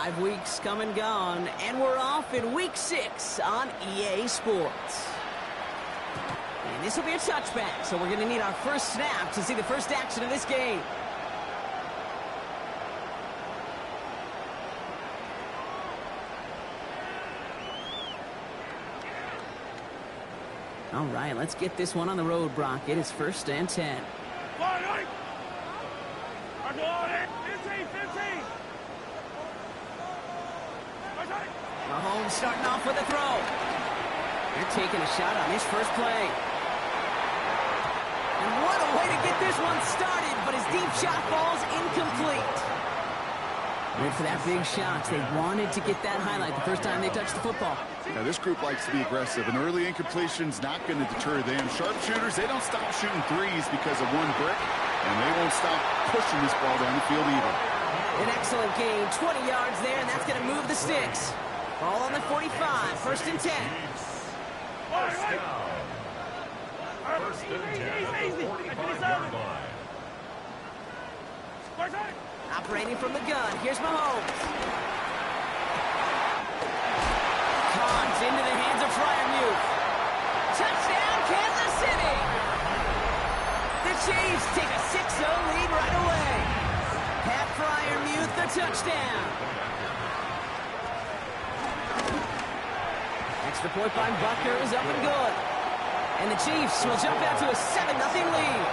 5 weeks come and gone, and we're off in week 6 on EA Sports. And this will be a touchback, so we're going to need our first snap to see the first action of this game. All right, let's get this one on the road, Brock. It is 1st and 10. Mahomes starting off with a throw. They're taking a shot on his first play. And what a way to get this one started, but his deep shot falls incomplete. Went for that big shot. They wanted to get that highlight the first time they touched the football. Now, this group likes to be aggressive. An early incompletion's not going to deter them. Sharpshooters, they don't stop shooting threes because of one brick, and they won't stop pushing this ball down the field either. An excellent gain, 20 yards there, and that's going to move the sticks. Ball on the 45, 1st and 10. First down. First and 10 at the 45-yard line. Operating from the gun, here's Mahomes. Caught into the hands of Fryermuth. Touchdown, Kansas City! The Chiefs take a 6-0 lead right away. Pat Fryermuth, the touchdown. Extra point by Butker is up and good. And the Chiefs will jump out to a 7-0 lead.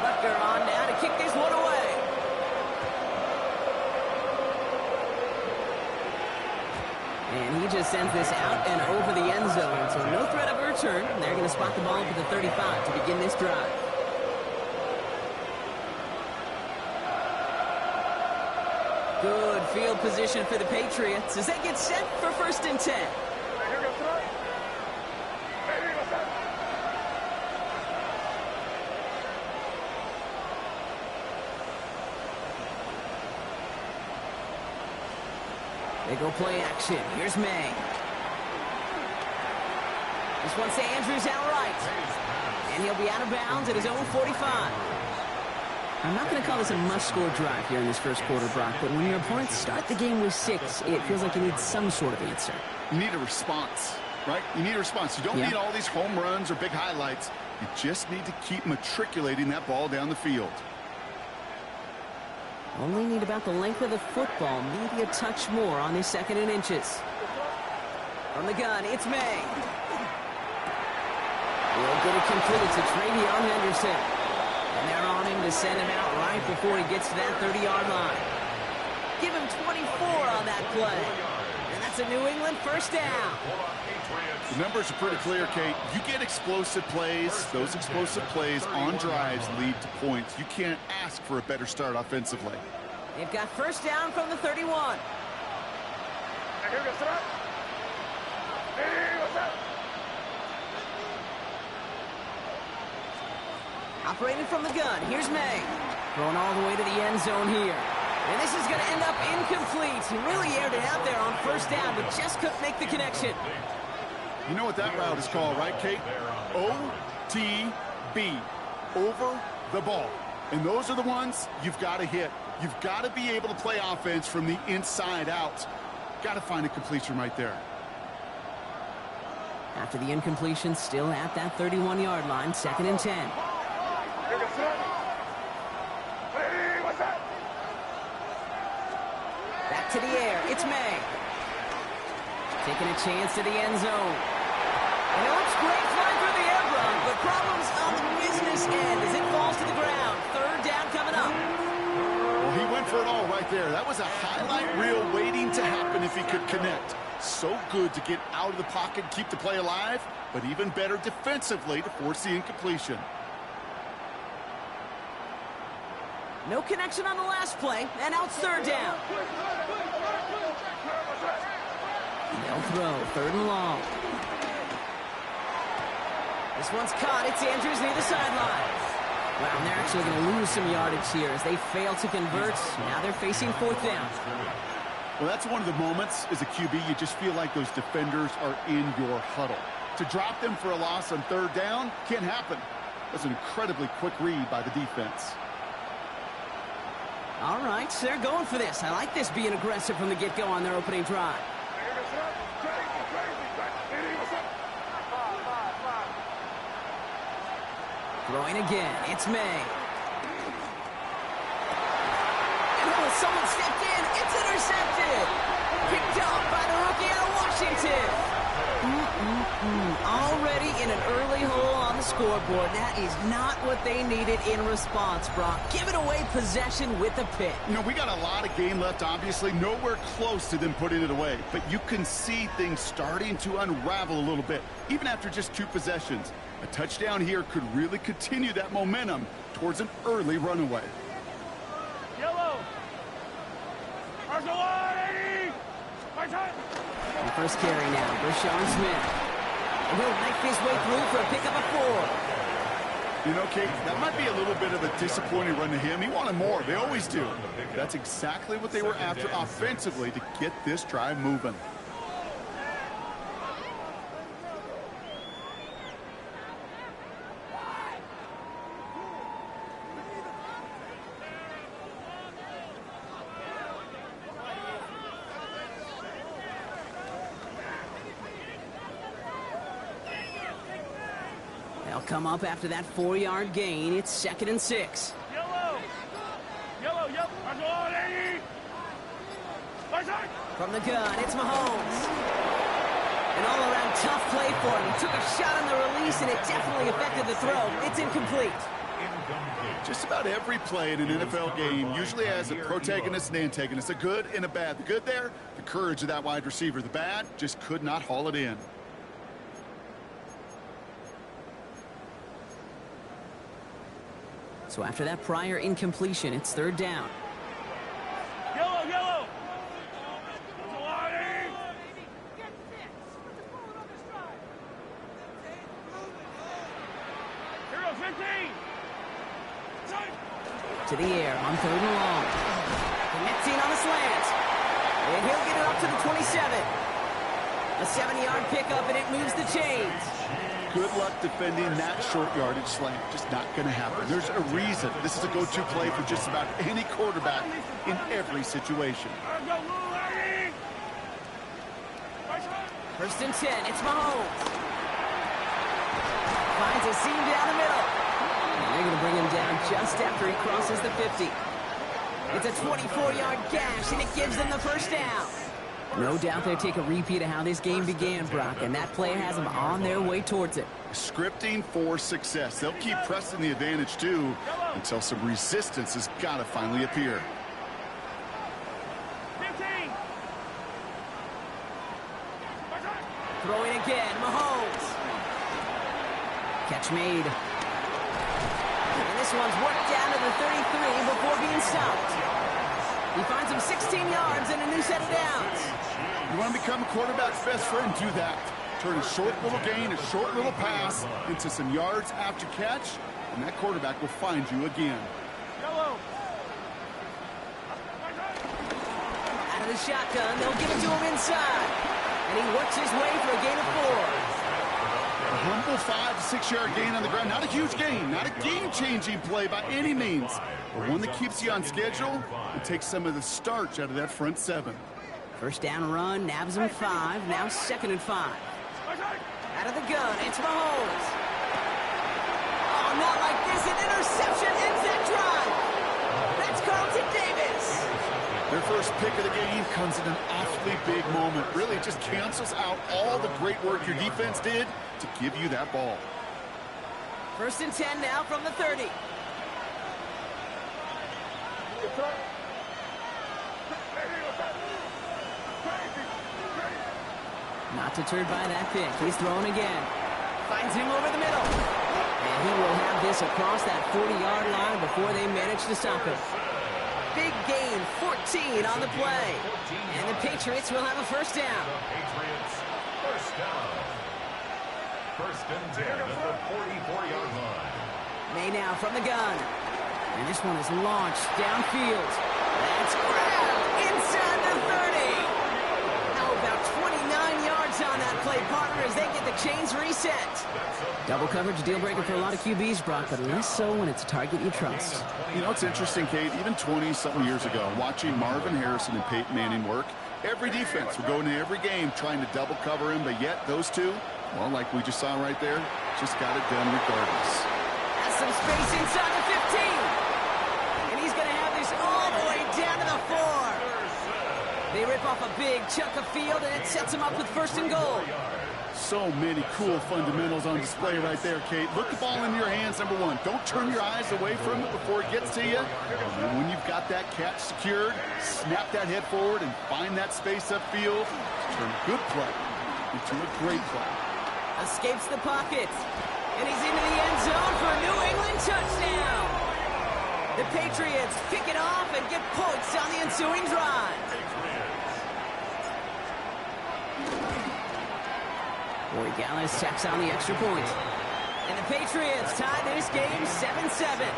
Butker on now to kick this one away. And he just sends this out and over the end zone. So no threat of a return. They're going to spot the ball for the 35 to begin this drive. Good field position for the Patriots as they get set for 1st and 10. They go play action. Here's May. This one's to Andrews outright. And he'll be out of bounds at his own 45. I'm not going to call this a must-score drive here in this first quarter, Brock, but when your opponents start the game with 6, it feels like you need some sort of answer. You need a response, right? You need a response. You don't need all these home runs or big highlights. You just need to keep matriculating that ball down the field. Only need about the length of the football, maybe a touch more on this 2nd and inches. From the gun, it's May. He'll get it completed to Travion Henderson. And they're on him to send him out right before he gets to that 30-yard line. Give him 24 on that play. And that's a New England 1st down. The numbers are pretty clear, Kate. You get explosive plays. Those explosive plays on drives lead to points. You can't ask for a better start offensively. They've got 1st down from the 31. Operating from the gun, here's May. Going all the way to the end zone here. And this is going to end up incomplete. He really aired it out there on 1st down, but just couldn't make the connection. You know what that route is called, right, Kate? OTB, over the ball. And those are the ones you've got to hit. You've got to be able to play offense from the inside out. Got to find a completion right there. After the incompletion, still at that 31-yard line, 2nd and 10. Back to the air, it's May. Taking a chance to the end zone. And it looks great flying through the air run, but problems on the business end as it falls to the ground. 3rd down coming up. Well, he went for it all right there. That was a highlight reel waiting to happen if he could connect. So good to get out of the pocket, keep the play alive, but even better defensively to force the incompletion. No connection on the last play, and now it's 3rd down. They'll throw, 3rd and long. This one's caught. It's Andrews near the sideline. Wow, and they're actually going to lose some yardage here as they fail to convert. Now they're facing 4th down. Well, that's one of the moments as a QB, you just feel like those defenders are in your huddle. To drop them for a loss on 3rd down can't happen. That's an incredibly quick read by the defense. All right, so they're going for this. I like this being aggressive from the get-go on their opening drive. Throwing again, it's May. And oh, someone stepped in. It's intercepted. Picked up by the rookie out of Washington. Already in an early hole on the scoreboard. That is not what they needed in response, Brock. Giving away possession with a pick. You know, we got a lot of game left, obviously. Nowhere close to them putting it away. But you can see things starting to unravel a little bit, even after just 2 possessions. A touchdown here could really continue that momentum towards an early runaway. Yellow. The first carry now, Rashawn Smith. And he'll make his way through for a pickup of 4. You know, Kate, that might be a little bit of a disappointing run to him. He wanted more. They always do. That's exactly what they were after offensively to get this drive moving. They'll come up after that 4-yard gain. It's 2nd and 6. From the gun, it's Mahomes. An all-around tough play for him. He took a shot on the release, and it definitely affected the throw. It's incomplete. Just about every play in an NFL game usually has a protagonist and antagonist, a good and a bad. The good there, the courage of that wide receiver. The bad, just could not haul it in. So after that prior incompletion, it's 3rd down. Yellow. Hero 15. To the air on 3rd and long. Connecting on the slant. And he'll get it up to the 27. A 7-yard pickup, and it moves the chains. Good luck defending that short yardage slant. Just not going to happen. There's a reason. This is a go-to play for just about any quarterback in every situation. 1st and 10. It's Mahomes. Finds a seam down the middle. And they're going to bring him down just after he crosses the 50. It's a 24-yard gash, and it gives them the 1st down. No doubt they'll take a repeat of how this game began, Brock, and that play has them on their way towards it. Scripting for success. They'll keep pressing the advantage, too, until some resistance has got to finally appear. 15. Throwing again, Mahomes. Catch made. And this one's worked down to the 33 before being stopped. He finds him 16 yards and a new set of downs. You want to become a quarterback's best friend, do that. Turn a short little gain, a short little pass into some yards after catch, and that quarterback will find you again. Yellow. Out of the shotgun, they'll give it to him inside. And he works his way for a gain of 4. A humble 5 to 6 yard gain on the ground. Not a huge gain, not a game-changing play by any means, but one that keeps you on schedule and takes some of the starch out of that front 7. 1st down run, nabs him 5, now 2nd and 5. Out of the gun, it's Mahomes. Oh, not like this, an interception ends that drive. That's Carlton Davis. Their first pick of the game comes at an awfully big moment. Really just cancels out all the great work your defense did to give you that ball. 1st and 10 now from the 30. Not deterred by that pick. He's thrown again. Finds him over the middle. And he will have this across that 40-yard line before they manage to stop him. Big gain, 14 on the play. And the Patriots will have a 1st down. Patriots, 1st down. 1st and 10 at the 44-yard line. May now from the gun. And this one is launched downfield. That's grabbed inside the 30. How about 29 yards on that play, partner, as they get the chains reset. Double coverage, deal breaker for a lot of QBs, Brock, but less so when it's a target you trust. You know, it's interesting, Kate, even 20-something years ago, watching Marvin Harrison and Peyton Manning work, every defense would go into every game trying to double cover him, but yet those two, well, like we just saw right there, just got it done regardless. Has some space inside the 15. And he's going to have this all the way down to the 4. They rip off a big chunk of field, and it sets them up with 1st and goal. So many cool fundamentals on display right there, Kate. Look the ball in your hands, number one. Don't turn your eyes away from it before it gets to you. And when you've got that catch secured, snap that head forward and find that space upfield. Turn a good play into a great play. Escapes the pocket. And he's into the end zone for a New England touchdown. The Patriots kick it off and get points on the ensuing drive. Corey Gallis checks on the extra point. And the Patriots tie this game 7-7.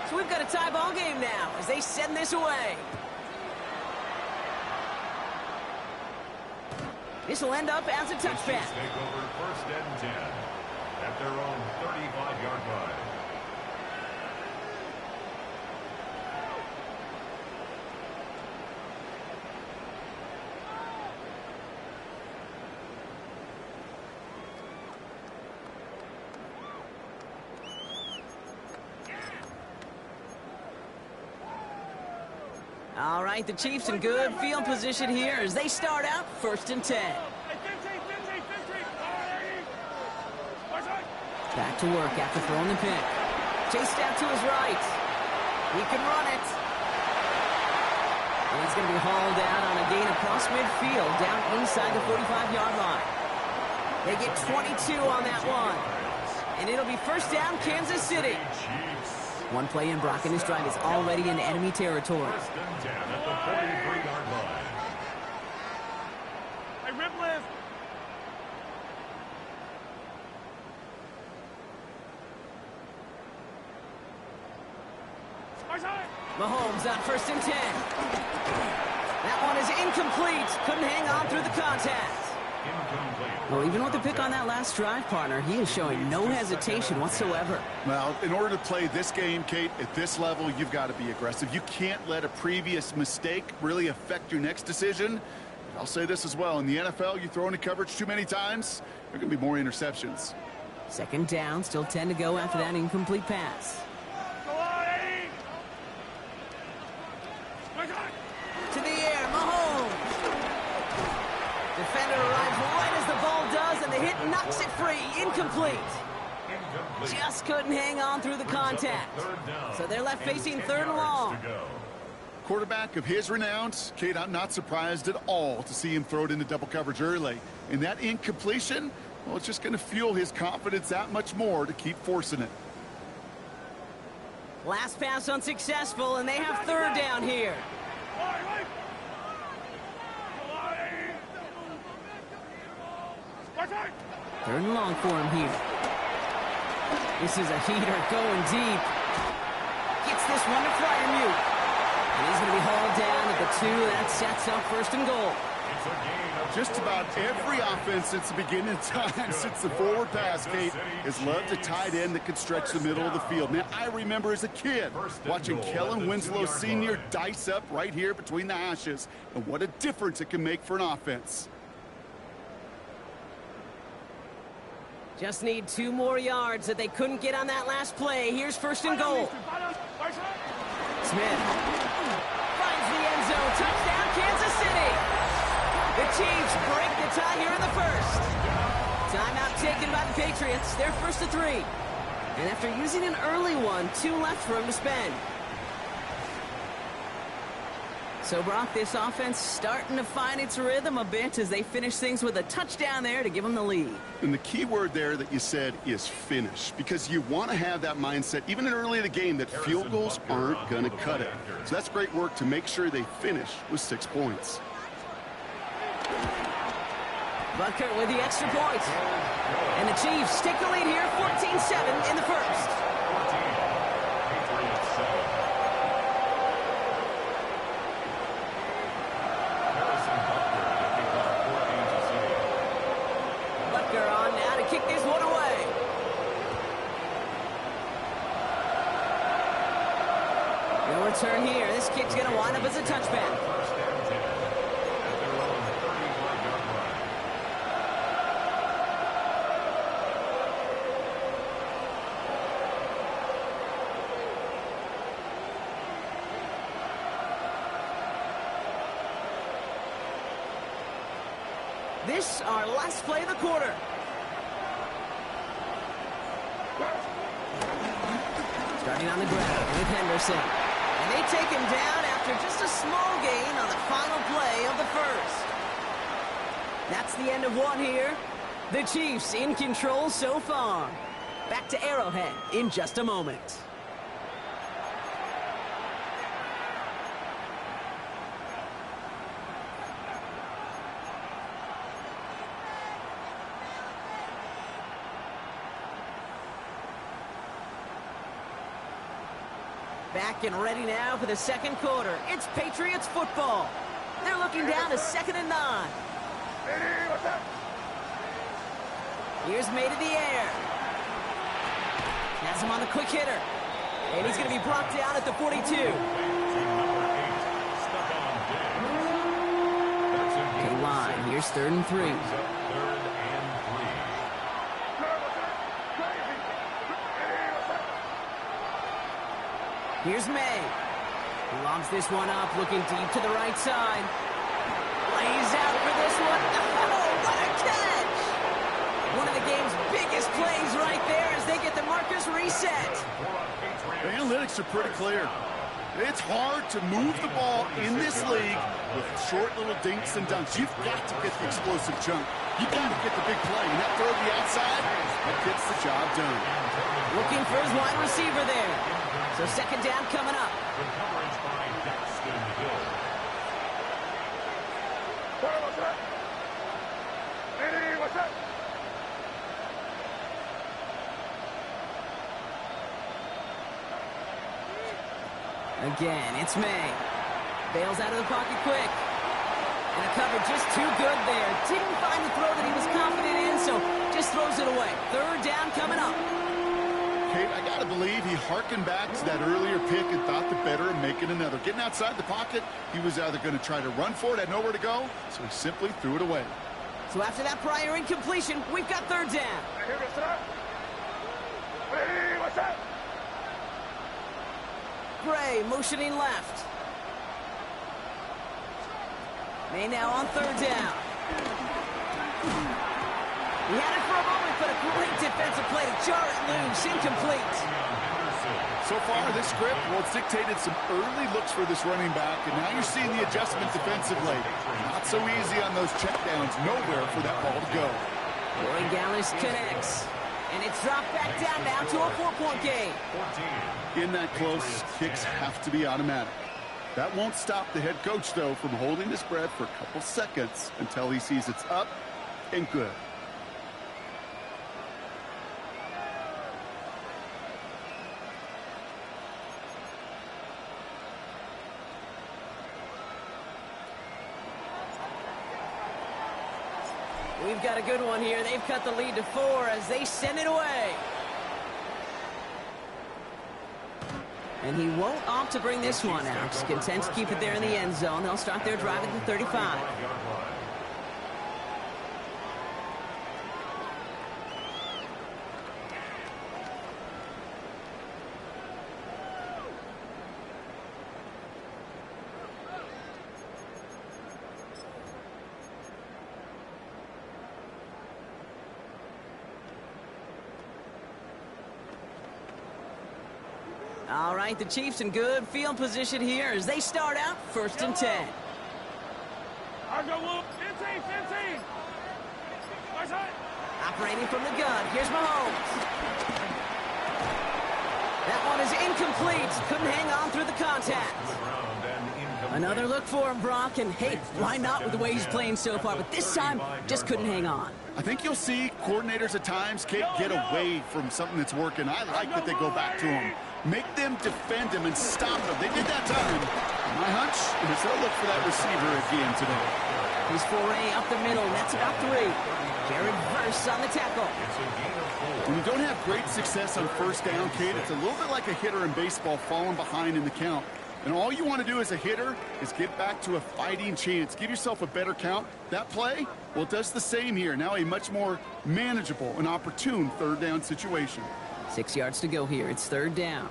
So we've got a tie ball game now as they send this away. This will end up as a touchback. Take over 1st and 10 at their own 35-yard line. All right, the Chiefs in good field position here as they start out 1st and 10. Back to work after throwing the pick. Chased out to his right. He can run it. And he's going to be hauled out on a gain across midfield down inside the 45-yard line. They get 22 on that one. And it'll be 1st down, Kansas City. One play in, Brock, and this drive is already in enemy territory. 1st and 10 at the 43-yard line. Hey, rip lift. Mahomes on 1st and 10. That one is incomplete. Couldn't hang on through the contact. Well, even with the pick on that last drive, partner, he is showing no hesitation whatsoever. Well, in order to play this game, Kate, at this level, you've got to be aggressive. You can't let a previous mistake really affect your next decision. I'll say this as well. In the NFL, you throw into coverage too many times, there are going to be more interceptions. 2nd down, still 10 to go after that incomplete pass. To the air, Mahomes. Defender arrives right as the ball does, and the hit knocks it free. Incomplete. Just couldn't hang on through the contact. So they're left facing 3rd and long. Quarterback of his renown, Kate, I'm not surprised at all to see him throw it into double coverage early. And that incompletion, well, it's just going to fuel his confidence that much more to keep forcing it. Last pass unsuccessful, and they have 3rd down here. 3rd and long for him here. This is a heater going deep. Gets this one to Fryermuth. And he's going to be hauled down at the 2. That sets up 1st and goal. Just about every offense since the beginning of time, since the forward pass, Kate, has loved a tight end that could stretch the middle of the field. Now, I remember as a kid watching Kellen Winslow Sr. dice up right here between the hashes. And what a difference it can make for an offense. Just need 2 more yards that they couldn't get on that last play. Here's 1st and goal. Smith finds the end zone. Touchdown, Kansas City. The Chiefs break the tie here in the 1st. Timeout taken by the Patriots. They're 1st to 3. And after using an early one, 2 left for him to spend. So, Brock, this offense starting to find its rhythm a bit as they finish things with a touchdown there to give them the lead. And the key word there that you said is finish, because you want to have that mindset, even in early in the game, that field goals aren't going to cut it. So that's great work to make sure they finish with 6 points. Butker with the extra point. And the Chiefs take the lead here, 14-7 in the first. 14. Patriots 7. Harrison Butker to kick off 14 to 6. Butker on now to kick this one away. No return here. This kick's going to wind up as a touchback. First and 10 at their own 35-yard line. This our last play of the quarter. Starting on the ground with Henderson. And they take him down after just a small gain on the final play of the first. That's the end of one here. The Chiefs in control so far. Back to Arrowhead in just a moment. Back and ready now for the second quarter. It's Patriots football. They're looking down to 2nd and 9. Here's May to the air. Has him on the quick hitter. And he's going to be brought down at the 42. Okay, line. Here's 3rd and 3. Here's May. Lobs this one up, looking deep to the right side. Lays out for this one. Oh, what a catch! One of the game's biggest plays right there as they get the markers reset. The analytics are pretty clear. It's hard to move the ball in this league with short little dinks and dunks. You've got to get the explosive jump. You've got to get the big play. And that throw to the outside, that gets the job done. Looking for his wide receiver there. So 2nd down coming up. Good coverage by Daxton Hill. Again, it's May. Bails out of the pocket quick. And a cover just too good there. Didn't find the throw that he was confident in, so just throws it away. 3rd down coming up. Kate, I got to believe he hearkened back to that earlier pick and thought the better of making another. Getting outside the pocket, he was either going to try to run for it, had nowhere to go, so he simply threw it away. So after that prior incompletion, we've got 3rd down. Gray motioning left. May now on 3rd down. He had it for a moment, but a great defensive play to jar it loose. Incomplete. So far, this script, well, it's dictated some early looks for this running back, and now you're seeing the adjustment defensively. Not so easy on those checkdowns. Nowhere for that ball to go. Roy Gallis connects. And it's dropped back down now to a 4-point game. In that close, kicks have to be automatic. That won't stop the head coach, though, from holding his breath for a couple seconds until he sees it's up and good. We've got a good one here. They've cut the lead to 4 as they send it away. And he won't opt to bring this one out. He's content to keep it there in the end zone. They'll start their drive at the 35. All right, the Chiefs in good field position here as they start out 1st and 10. Operating from the gun, here's Mahomes. That one is incomplete. Couldn't hang on through the contact. Another look for him, Brock, and hey, why not with the way he's playing so far? But this time, just couldn't hang on. I think you'll see coordinators at times get away from something that's working. I like that they go back to him. Make them defend him and stop him. They did that time. My hunch is they'll look for that receiver again today. His foray up the middle, that's about 3. Jared Verse on the tackle. When you don't have great success on first down, Kate, it's a little bit like a hitter in baseball falling behind in the count. And all you want to do as a hitter is get back to a fighting chance. Give yourself a better count. That play, well, it does the same here. Now a much more manageable and opportune third down situation. 6 yards to go here. It's third down.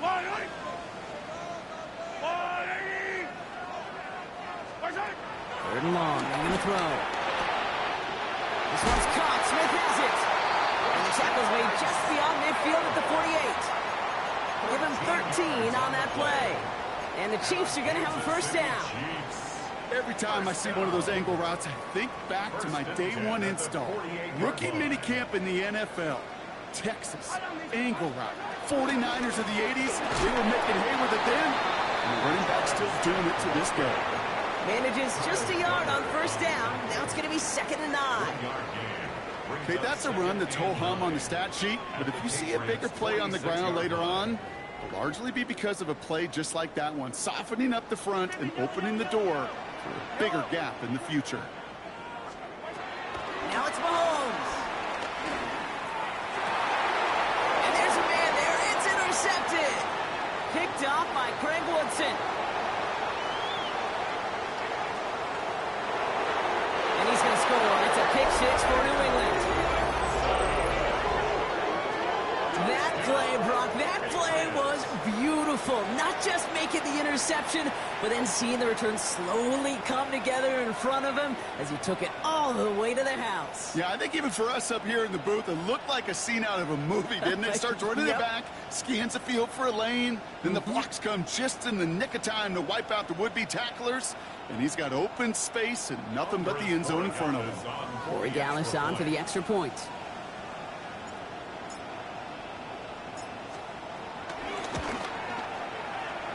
Third and long. They're going to throw. This one's caught. Smith has it. And the tackle's made just beyond midfield at the 48. Give him 13 on that play. And the Chiefs are going to have a first down. Every time I see one of those angle routes, I think back to my day one install. Rookie minicamp in the NFL. Texas, angle route. 49ers of the 80s, they were making hay with it then. And the running back's still doing it to this day. Manages just a yard on first down. Now it's going to be 2nd and 9. Okay, that's a run that's ho-hum on the stat sheet, but if you see a bigger play on the ground later on, it'll largely be because of a play just like that one, softening up the front and opening the door for a bigger gap in the future. Now it's Mahomes. And there's a man there. It's intercepted. Picked off by Craig Woodson. And he's going to score. It's a pick 6 for New England. That play, Brock, that play was beautiful. Not just making the interception, but then seeing the return slowly come together in front of him as he took it all the way to the house. Yeah, I think even for us up here in the booth, it looked like a scene out of a movie, didn't it? Starts running it back, scans the field for a lane, then the blocks come just in the nick of time to wipe out the would-be tacklers, and he's got open space and nothing but the end zone in front of him. Corey Dallas on for the extra point.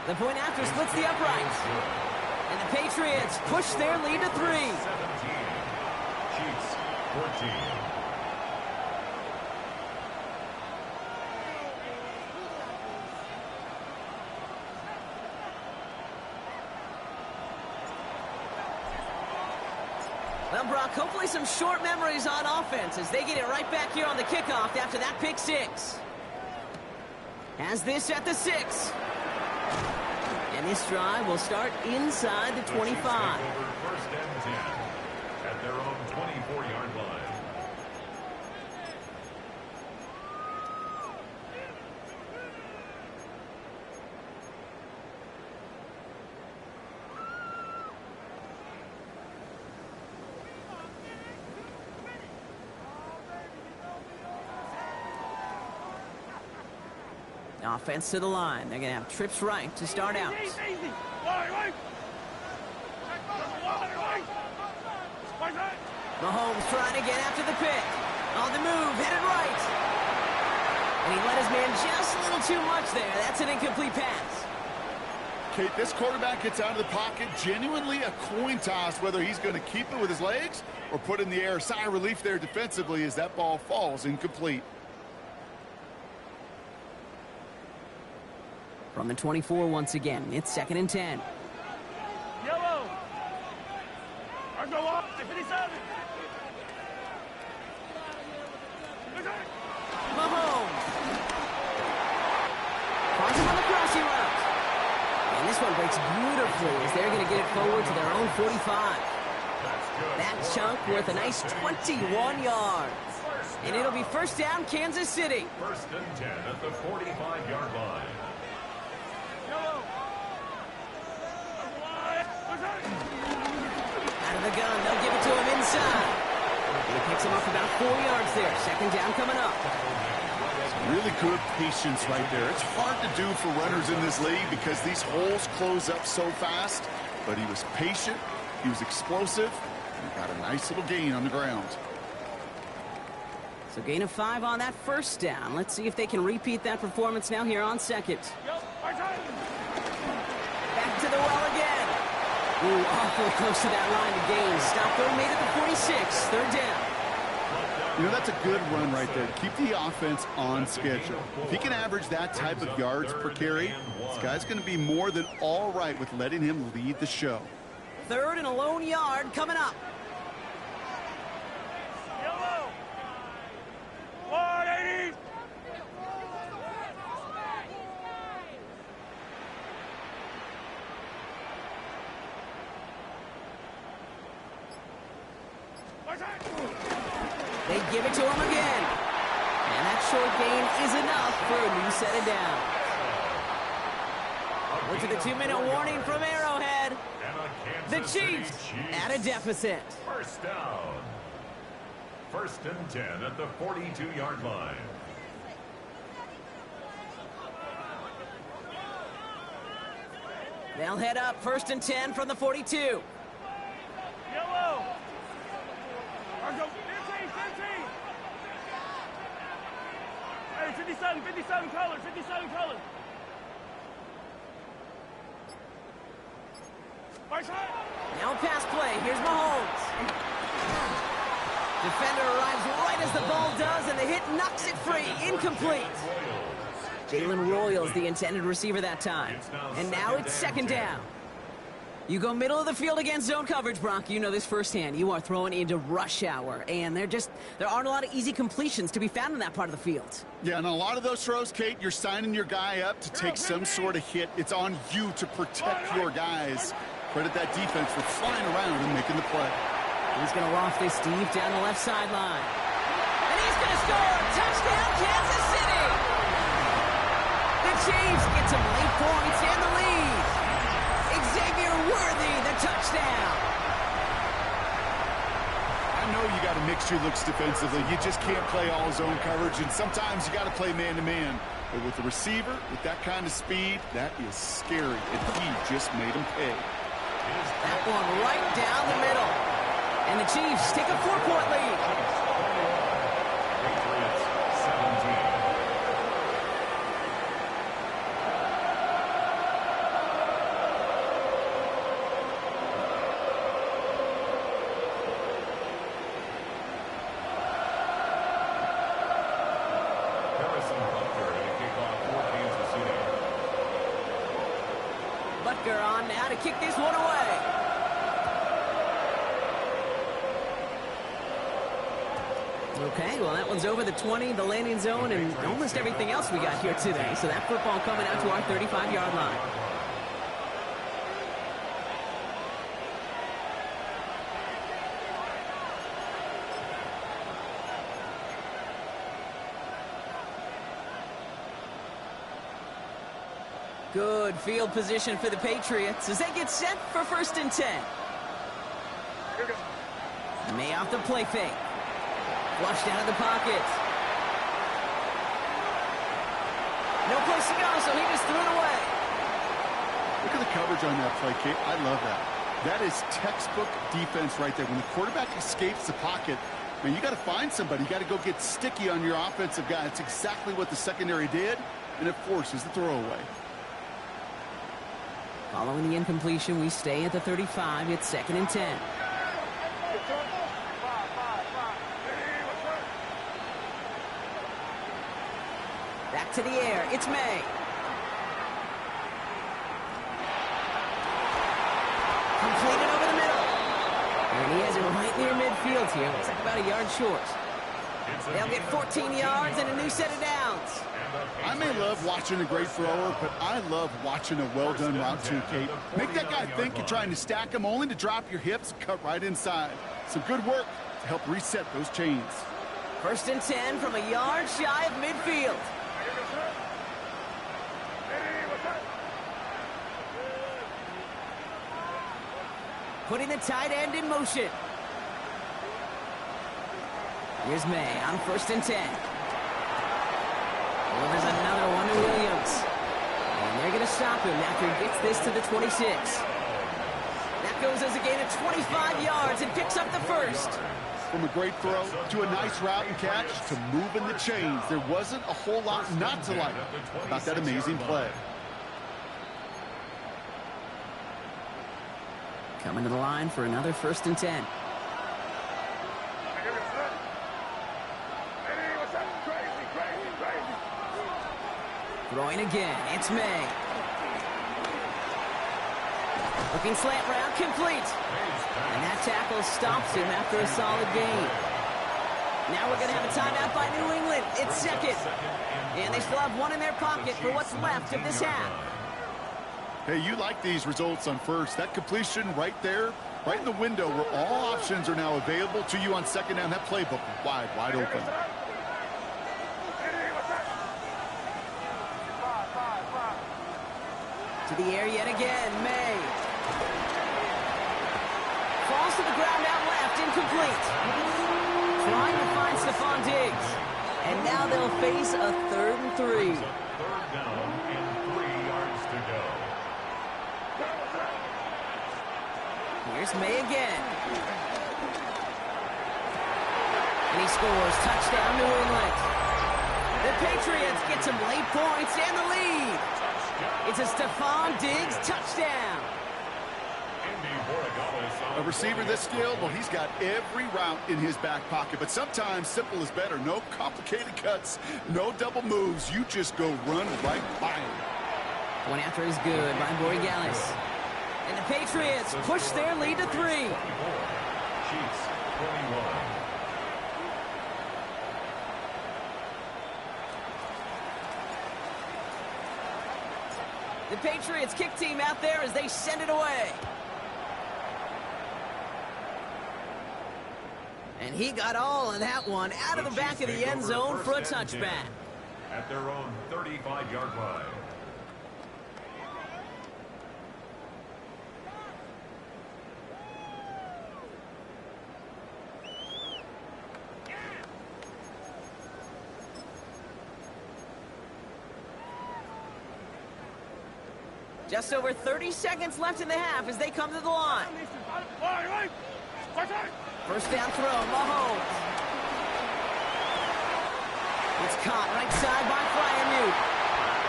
The point after splits the uprights. And the Patriots push their lead to 3. 17. Chiefs 14. Well, Brock, hopefully some short memories on offense as they get it right back here on the kickoff after that pick 6. Has this at the 6. And this drive will start inside the 25. First and 10 at their own 24-yard line. Offense to the line. They're going to have trips right to start out. Mahomes trying to get after the pick. On the move, headed right. And he let his man just a little too much there. That's an incomplete pass. Kate, this quarterback gets out of the pocket, genuinely a coin toss whether he's going to keep it with his legs or put it in the air. Sigh of relief there defensively as that ball falls incomplete. From the 24 once again, it's 2nd and 10. Yellow. Go up. 57. Mahomes. Finds him on the crossing route. And this one breaks beautifully as they're going to get it forward to their own 45. That chunk worth a nice 21 yards. And it'll be first down, Kansas City. First and 10 at the 45-yard line. Out of the gun, they'll give it to him inside. And he picks him up about 4 yards there. 2nd down coming up. Really good patience right there. It's hard to do for runners in this league because these holes close up so fast. But he was patient, he was explosive, and got a nice little gain on the ground. So gain of 5 on that first down. Let's see if they can repeat that performance now here on 2nd. Back to the Ooh, awful close to that line to gain. Stop goal made at the 46. Third down. You know, that's a good run right there. Keep the offense on schedule. If he can average that type of yards per carry, this guy's going to be more than all right with letting him lead the show. Third and a lone yard coming up. Yellow. 180. They give it to him again. And that short gain is enough for a new set of downs. Look at the 2-minute warning from Arrowhead. The Chiefs at a deficit. First down. First and 10 at the 42-yard line. They'll head up first and 10 from the 42. Yellow. Argo. 15. Hey, 57 color. 57 color. Now pass play. Here's Mahomes. Defender arrives right as the ball does, and the hit knocks it free. Incomplete. Jalen Royals, the intended receiver that time. And now it's second down. You go middle of the field against zone coverage, Brock. You know this firsthand. You are throwing into rush hour, and there aren't a lot of easy completions to be found in that part of the field. Yeah, and a lot of those throws, Kate, you're signing your guy up to take some sort of hit. It's on you to protect your guys. Credit that defense for flying around and making the play. He's going to loft this deep down the left sideline. And he's going to score! Touchdown, Kansas City! The Chiefs get some late points and the lead. Xavier Worthy, the touchdown. I know you got to mix your looks defensively. You just can't play all zone coverage, and sometimes you got to play man-to-man. But with the receiver, with that kind of speed, that is scary, and he just made him pay. That one right down the middle. And the Chiefs take a 4-point lead. Patriots 17. Harrison Butker to kick off for Kansas City. Butker on now to kick this one away. Okay, well, that one's over the 20, the landing zone, and almost everything else we got here today. So that football coming out to our 35-yard line. Good field position for the Patriots as they get set for first and 10. May off the play fake. Flushed out of the pocket. No place to go, so he just threw it away. Look at the coverage on that play, Kate. I love that. That is textbook defense right there. When the quarterback escapes the pocket, man, you got to find somebody. You got to go get sticky on your offensive guy. That's exactly what the secondary did, and it forces the throwaway. Following the incompletion, we stay at the 35. It's second and 10. Back to the air. It's May. Completed over the middle. And he has it right near midfield here. Looks like about a yard short. They'll get 14 yards and a new set of downs. I may love watching a great thrower, but I love watching a well-done route too, Kate. Make that guy think you're trying to stack him only to drop your hips, cut right inside. Some good work to help reset those chains. First and 10 from a yard shy of midfield. Putting the tight end in motion. Here's May on first and 10. Well, there's another one to Williams. And they're going to stop him after he gets this to the 26. That goes as a gain of 25 yards and picks up the first. From a great throw to a nice route and catch to moving the chains, there wasn't a whole lot not to like about that amazing play. Coming to the line for another 1st and 10. Throwing again, it's May. Looking slant route, complete. And that tackle stops him after a solid gain. Now we're going to have a timeout by New England. It's second. And they still have one in their pocket for what's left of this half. Hey, you like these results on first. That completion right there, right in the window where all options are now available to you on second down. That playbook wide open. To the air yet again, May. Falls to the ground out left, incomplete. Trying to find Stephon Diggs. And now they'll face a 3rd and 3. Third down and 3 yards to go. Here's May again. And he scores. Touchdown, New England. The Patriots get some late points and the lead. It's a Stephon Diggs touchdown. A receiver this skilled, well, he's got every route in his back pocket. But sometimes simple is better. No complicated cuts, no double moves. You just go run right by him. One after is good by Borregales. And the Patriots push their lead to 3. Chiefs 21. The Patriots kick team out there as they send it away. And he got all of that one out of the back of the end zone for a touchback. At their own 35-yard line. Just over 30 seconds left in the half as they come to the line. First down throw, Mahomes. It's caught right side by Fryermuth.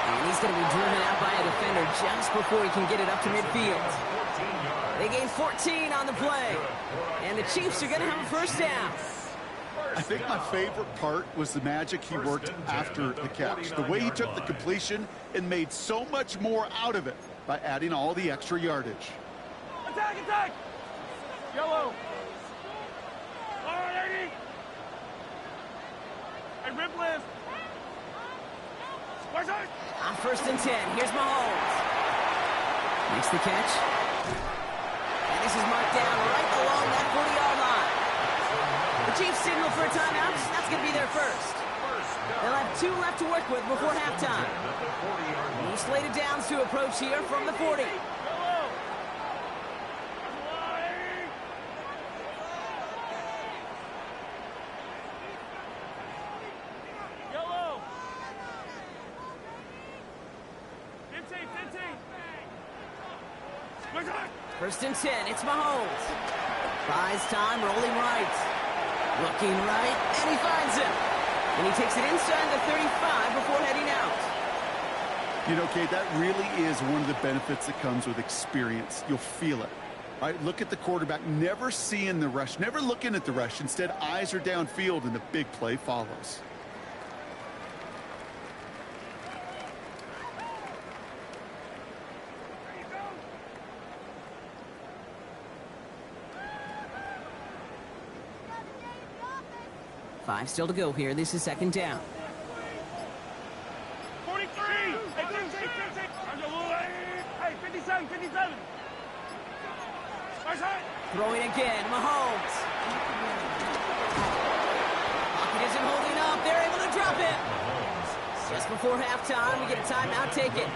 And he's going to be driven out by a defender just before he can get it up to midfield. They gain 14 on the play. And the Chiefs are going to have a first down. I think my favorite part was the magic he worked after the catch. The way he took the completion and made so much more out of it by adding all the extra yardage. Attack, attack! Yellow. All right, 80. Hey, rip list. On 1st and 10, here's Mahomes. Makes the catch. And this is marked down right along that 40-yard line. The Chiefs signal for a timeout. That's going to be their first. They'll have 2 left to work with before halftime. New slated downs to approach here from the 40. Yellow. 15. 1st and 10, it's Mahomes. Buys time, rolling right. Looking right, and he finds him. And he takes it inside the 35 before heading out. You know, Kate, that really is one of the benefits that comes with experience. You'll feel it. All right, look at the quarterback, never seeing the rush, never looking at the rush. Instead, eyes are downfield, and the big play follows. Five still to go here. This is 2nd down. 43. Hey, 15. Hey, 57. Throwing again, Mahomes. Pocket isn't holding up. They're able to drop it. Just before halftime, we get a timeout taken.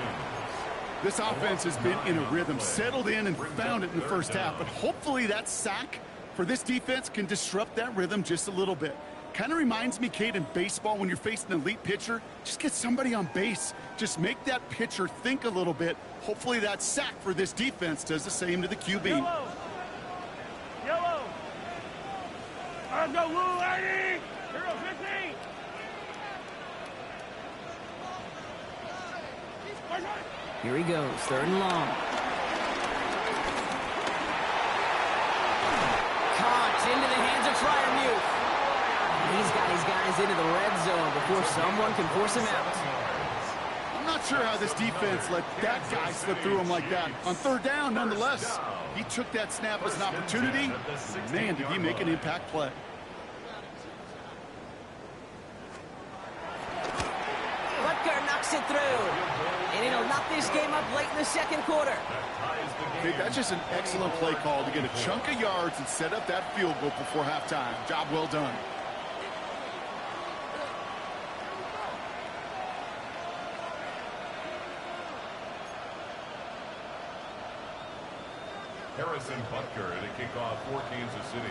This offense has been in a rhythm, settled in and found it in the first half. But hopefully that sack for this defense can disrupt that rhythm just a little bit. Kind of reminds me, Kate, in baseball, when you're facing an elite pitcher, just get somebody on base. Just make that pitcher think a little bit. Hopefully that sack for this defense does the same to the QB. Yellow. Let's go, Lou, 80. 15. Here he goes, 3rd and long. got his guys into the red zone before someone can force him out. I'm not sure how this defense let that guy slip through him like that. On third down, nonetheless, he took that snap as an opportunity. Man, did he make an impact play. Butker knocks it through. And it'll knock this game up late in the second quarter. Hey, that's just an excellent play call to get a chunk of yards and set up that field goal before halftime. Job well done. Harrison Butker to kick off for Kansas City.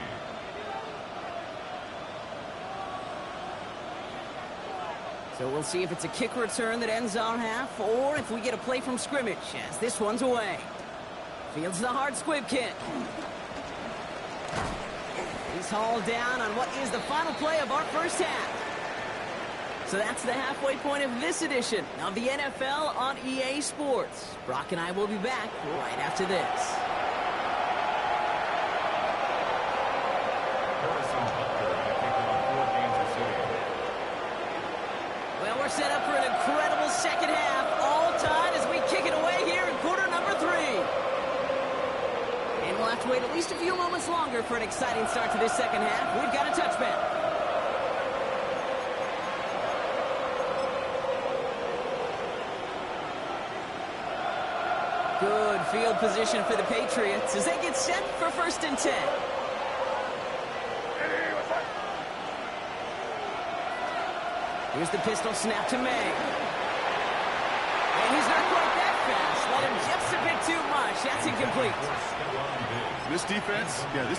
So we'll see if it's a kick return that ends our half, or if we get a play from scrimmage, as this one's away. Fields the hard squib kick. He's hauled down on what is the final play of our first half. So that's the halfway point of this edition of the NFL on EA Sports. Brock and I will be back right after this. Harrison Butker to kick off for Kansas City. Well, we're set up for an incredible second half, all tied as we kick it away here in quarter number 3. And we'll have to wait at least a few moments longer for an exciting start to this second half. We've got a touchback. Good field position for the Patriots as they get set for 1st and 10. Here's the pistol snap to May. And he's not quite that fast. Let him just a bit too much. That's incomplete. This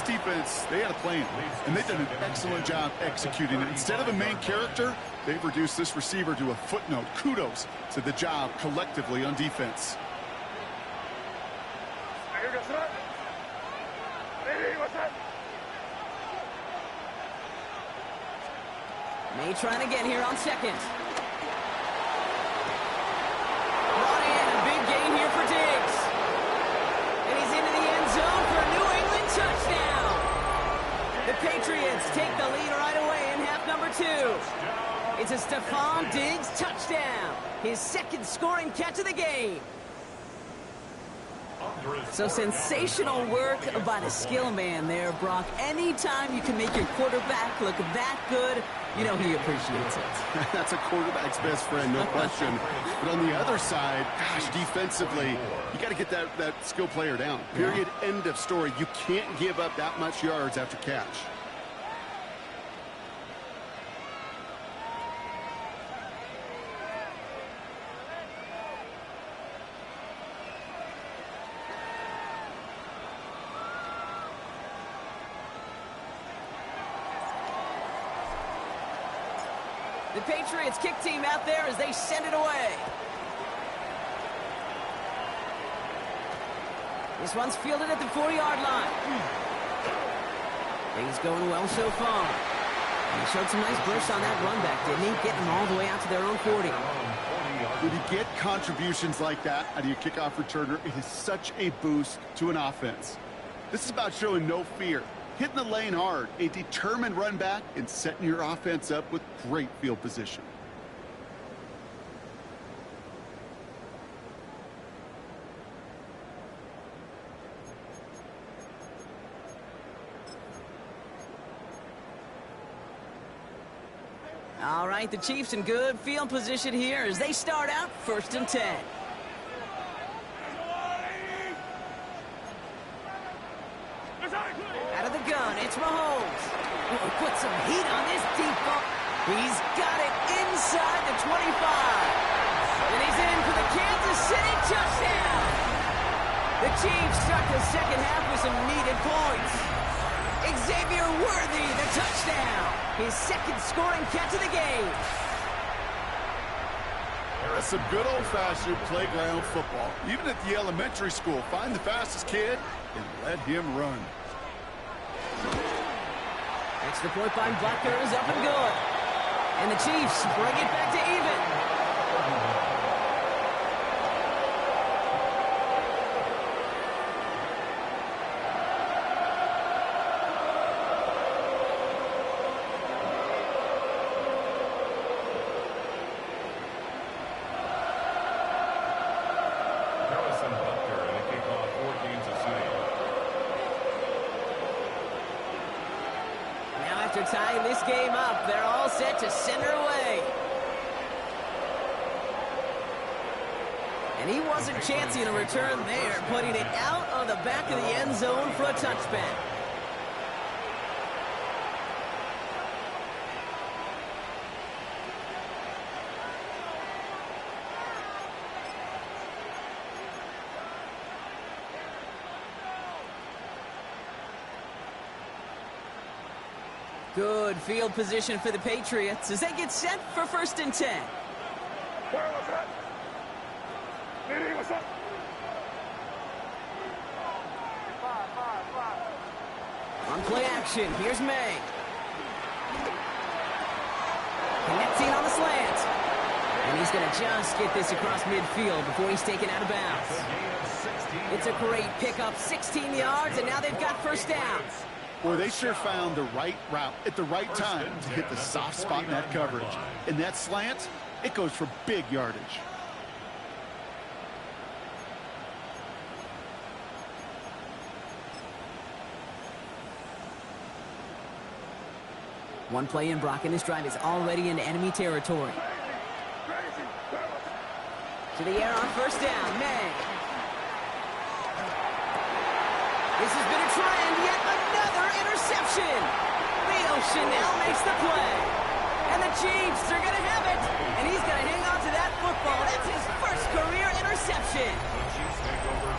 defense, they had a plan. And they've done an excellent job executing it. Instead of a main character, they've reduced this receiver to a footnote. Kudos to the job collectively on defense. May trying again here on second. Brought in a big gain here for Diggs. And he's into the end zone for a New England touchdown. The Patriots take the lead right away in half number 2. It's a Stephon Diggs touchdown. His second scoring catch of the game. So sensational work by the skill man there, Brock. Anytime you can make your quarterback look that good, you know he appreciates it. That's a quarterback's best friend, no question. But on the other side, gosh, defensively, you got to get that skill player down. Period, end of story. You can't give up that much yards after catch. The Patriots kick team out there as they send it away. This one's fielded at the 4-yard line. Things going well so far. And he showed some nice bursts on that run back, didn't he? Getting them all the way out to their own 40. When you get contributions like that out of your kickoff returner, it is such a boost to an offense. This is about showing no fear. Hitting the lane hard, a determined run back, and setting your offense up with great field position. All right, the Chiefs in good field position here as they start out 1st and 10. Out of the gun, it's Mahomes. Oh, put some heat on this deep ball. He's got it inside the 25. And he's in for the Kansas City touchdown. The Chiefs start the second half with some needed points. Xavier Worthy, the touchdown. His second scoring catch of the game. That's some good old-fashioned playground football. Even at the elementary school, find the fastest kid and let him run. Extra point by Butker is up and good. And the Chiefs bring it back to even. after tying this game up. They're all set to send her away. And he wasn't chancing a return there, putting it out of the back of the end zone for a touchback. Good field position for the Patriots as they get set for 1st and 10. On play action, here's May. Connecting on the slant. And he's going to just get this across midfield before he's taken out of bounds. It's a great pickup, 16 yards, and now they've got 1st down. Boy, they sure found the right route at the right time to hit the soft spot in that coverage. And that slant, it goes for big yardage. One play in, Brock, and this drive is already into enemy territory. To the air on 1st down, May. This has been a trend, yet another interception. Leo Chanel makes the play. And the Chiefs are going to have it. And he's going to hang on to that football. That's his 1st career interception.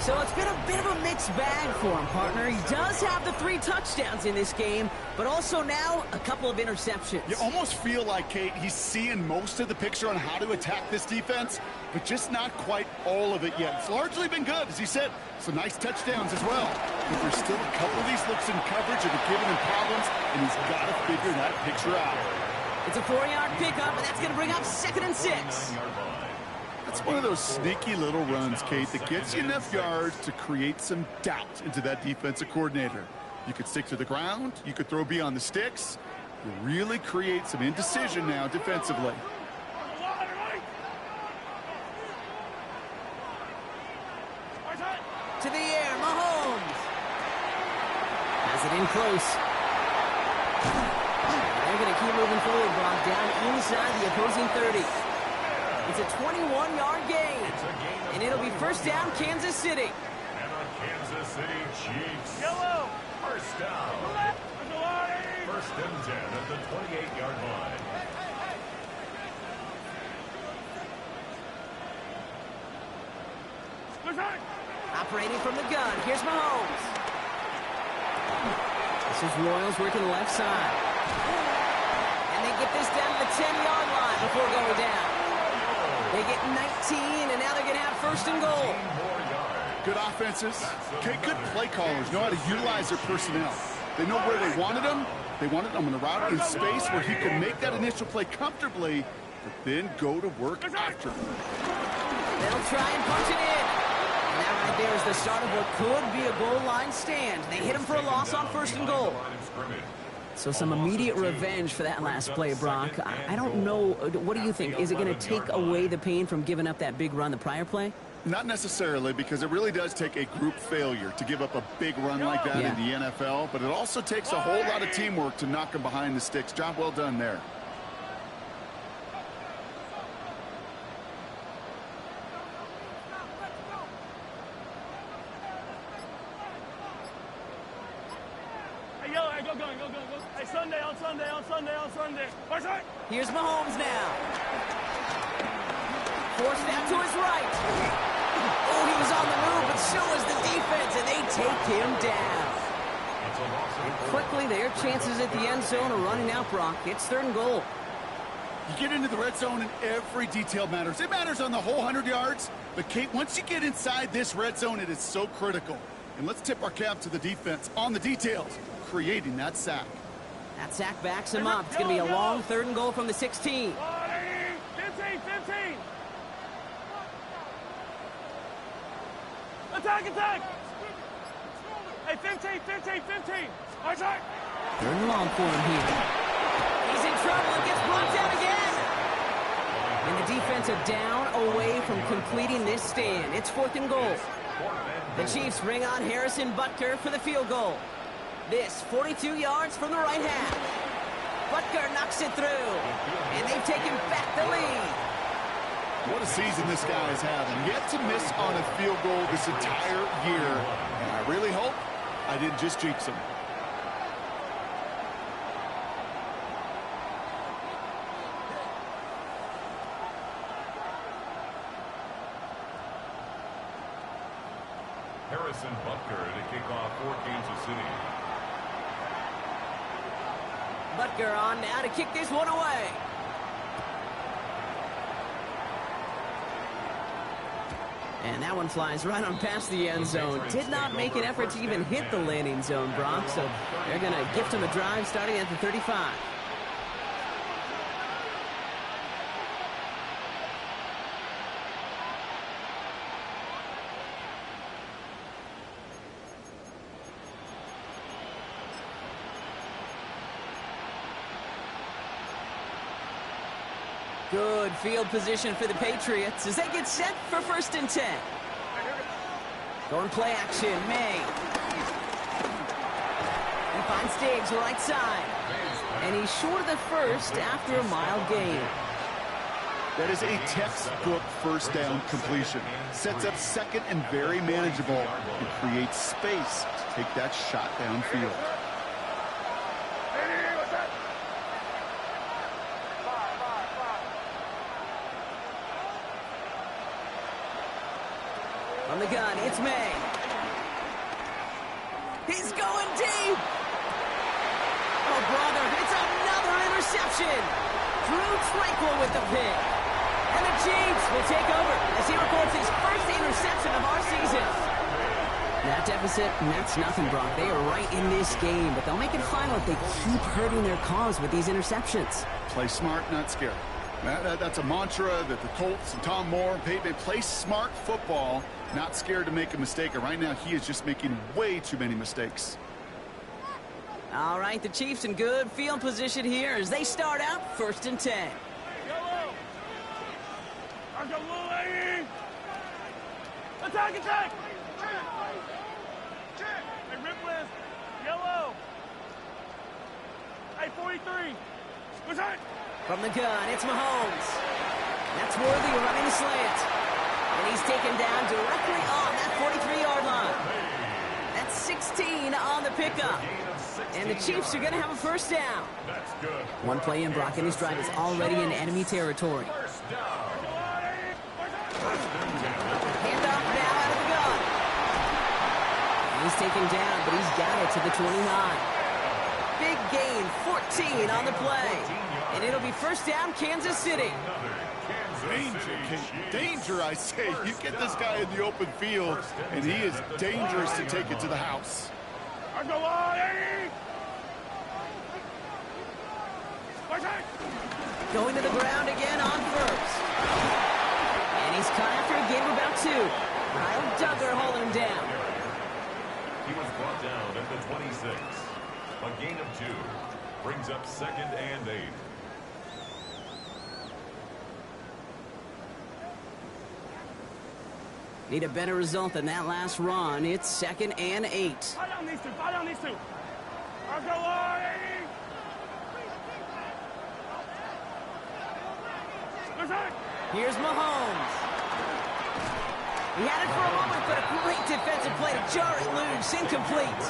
So it's been a bit of a mixed bag for him, partner. He does have the 3 touchdowns in this game, but also now a couple of interceptions. You almost feel like, Kate, he's seeing most of the picture on how to attack this defense, but just not quite all of it yet. It's largely been good, as he said. Some nice touchdowns as well. But there's still a couple of these looks in coverage that are giving him problems, and he's got to figure that picture out. It's a 4-yard pickup, and that's going to bring up 2nd and 6. It's one of those sneaky little runs, Kate, that gets you enough yards to create some doubt into that defensive coordinator. You could stick to the ground. You could throw beyond the sticks. You really create some indecision now defensively. To the air, Mahomes. Has it in close. They're going to keep moving forward, Brock, down inside the opposing 30. It's a 21-yard gain. And it'll be 1st down, Kansas City. And on Kansas City Chiefs. Yellow. 1st down. 1st and 10 at the 28-yard line. Operating from the gun, here's Mahomes. This is Royals working left side. And they get this down to the 10-yard line before going down. They get 19, and now they're going to have 1st and goal. Good offenses. Okay, good play callers know how to utilize their personnel. They know where they wanted them. They wanted them in a route in space where he could make that initial play comfortably, but then go to work after. They'll try and punch it in. And that right there is the start of what could be a goal line stand. They hit him for a loss on 1st and goal. So some immediate revenge for that last play, Brock. I don't know. What do you think? Is it going to take away the pain from giving up that big run the prior play? Not necessarily, because it really does take a group failure to give up a big run like that in the NFL, but it also takes a whole lot of teamwork to knock them behind the sticks. Job well done there. Go. Hey, Sunday. Here's Mahomes now. Forced out to his right. Oh, he was on the move, but so was the defense, and they take him down. And quickly, their chances at the end zone are running out, Brock. It's 3rd and goal. You get into the red zone and every detail matters. It matters on the whole 100 yards. But, Kate, once you get inside this red zone, it is so critical. And let's tip our cap to the defense on the details, creating that sack. That sack backs him up. It's going to be a long 3rd and goal from the 16. 15. Attack. Hey, 15. Attack. 3rd and long for him here. He's in trouble and gets blocked out again. And the defensive down away from completing this stand. It's 4th and goal. The Chiefs bring on Harrison Butker for the field goal. This 42 yards from the right half. Butker knocks it through. And they've taken back the lead. What a season this guy is having. Yet to miss on a field goal this entire year. And I really hope I didn't just jinx him. Harrison Butker to kick off for Kansas City. Butker on now to kick this one away. And that one flies right on past the end zone. Did not make an effort to even hit the landing zone, Brock. So they're going to gift him a drive starting at the 35. Good field position for the Patriots as they get set for 1st and 10. Going play action, May. He finds Diggs right side. And he's short of the first after a mild gain. That is a textbook first down completion. Sets up 2nd and very manageable and creates space to take that shot downfield. On the gun, it's May. He's going deep. Oh, brother, it's another interception. Drew Tranquil with the pick. And the Chiefs will take over as he records his first interception of our season. That deficit, that's nothing, Brock. They are right in this game, but they'll make it final if they keep hurting their cause with these interceptions. Play smart, not scared. That's a mantra that the Colts and Tom Moore and Peyton play smart football, not scared to make a mistake. And right now, he is just making way too many mistakes. All right, the Chiefs in good field position here as they start out 1st and 10. Attack, attack! Hey, rip list. Yellow. Hey, 43. Attack! From the gun, it's Mahomes. That's Worthy running the slant. And he's taken down directly on that 43-yard line. That's 16 on the pickup. And the Chiefs are going to have a 1st down. That's good. One play in, Brock, and his drive is already in enemy territory. First down. Handoff now out of the gun. And he's taken down, but he's got it to the 29. Big gain, 14 on the play. And it'll be 1st down, Kansas City. Danger, danger, I say. You get this guy in the open field, and he is dangerous to take it to the house. Going to the ground again on 1st. And he's caught after a gain of about 2. Kyle Duggar holding him down. He was brought down at the 26. A gain of 2 brings up 2nd and 8. Need a better result than that last run. It's 2nd and 8. Fight on these two. Fight on these two. Let's go, Lord. Here's Mahomes. He had it for a moment, but a great defensive play to jar it loose. Incomplete.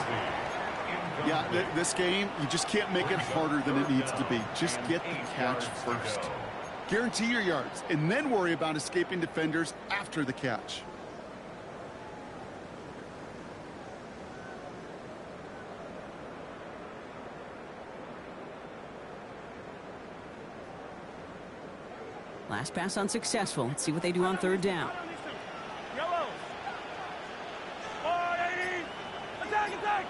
Yeah, this game, you just can't make it harder than it needs to be. Just get the catch first. Guarantee your yards, and then worry about escaping defenders after the catch. Last pass unsuccessful. Let's see what they do on 3rd down. Yellow. 480. Attack, attack.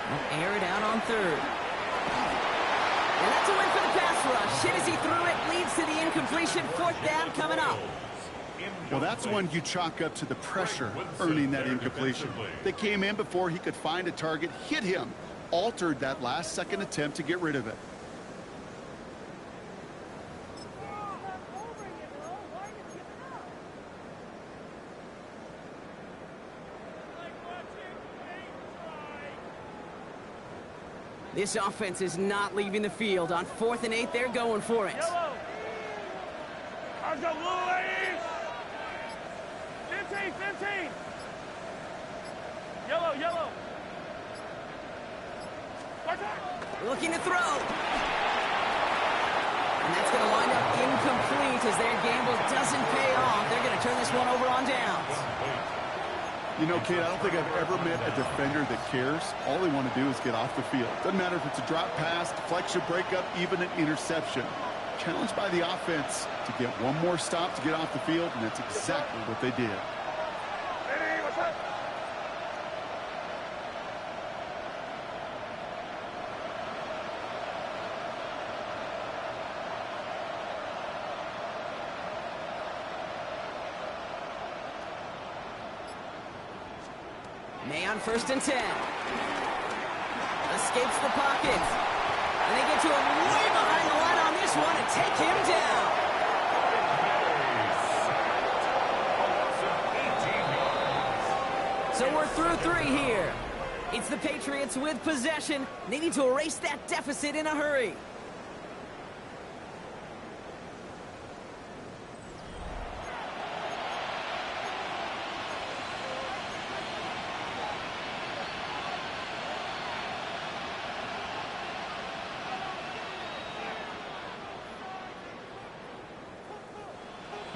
They'll air it out on 3rd. And that's a win for the pass rush. Hit as he threw it. Leads to the incompletion. 4th down coming up. Well, that's one you chalk up to the pressure earning that incompletion. They came in before he could find a target, hit him, altered that last-second attempt to get rid of it. This offense is not leaving the field. On 4th and 8, they're going for it. Yellow. Let's go, blue ladies. 15, 15. Yellow, yellow. Looking to throw. And that's going to wind up incomplete as their gamble doesn't pay off. They're going to turn this one over on downs. You know, Kate, I don't think I've ever met a defender that cares. All they want to do is get off the field. Doesn't matter if it's a drop pass, deflection, breakup, even an interception. Challenged by the offense to get one more stop to get off the field, and that's exactly what they did. Hey, what's up? May on 1st and 10. Escapes the pocket. And they get to him way behind the line on this one and take him down. So we're through 3 here. It's the Patriots with possession. They need to erase that deficit in a hurry.